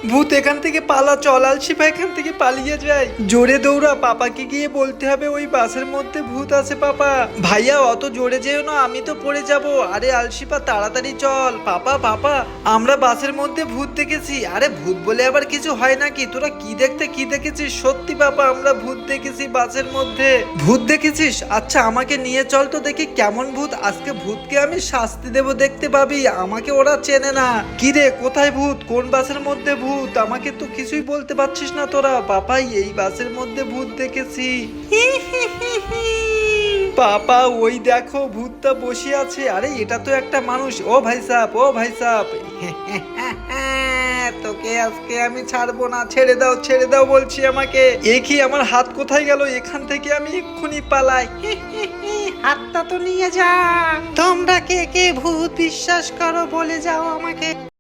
ভূত এখান থেকে পালা, চল আলশিফা এখান থেকে পালিয়ে যাই। জোরে দৌড়া, পাপাকে গিয়ে বলতে হবে ওই বাসের মধ্যে ভূত আছে। পাপা ভাইয়া অত জোরে যেও না, আমি তো পড়ে যাব। আরে আলশিফা তাড়াতাড়ি চল। পাপা পাপা আমরা বাসের মধ্যে ভূত দেখেছি। আরে ভূত বলে আবার কিছু হয় নাকি? তোরা কি দেখেছিস? সত্যি পাপা আমরা ভূত দেখেছি বাসের মধ্যে। ভূত দেখেছিস? আচ্ছা আমাকে নিয়ে চল তো দেখি কেমন ভূত। আজকে ভূতকে আমি শাস্তি দেব, দেখতে পাবি। আমাকে ওরা চেনে না। কি রে কোথায় ভূত? কোন বাসের মধ্যে ভূত? আমাকে তো কিছুই বলতে পারছিস না তোরা। পাপাই এই বাসের মধ্যে ভূত দেখেছি। পাপা ওই দেখো ভূতটা বসে আছে। আরে এটা তো একটা মানুষ। ও ভাই সাহেব, ও ভাই সাহেব, তোকে আজকে আমি ছাড়বো না। ছেড়ে দাও বলছি আমাকে। কি আমার হাত কোথায় গেল? এখান থেকে আমি এক্ষুনি পালাই। হাতটা তো নিয়ে যা। তোমরা কে কে ভূত বিশ্বাস করো বলে যাও আমাকে।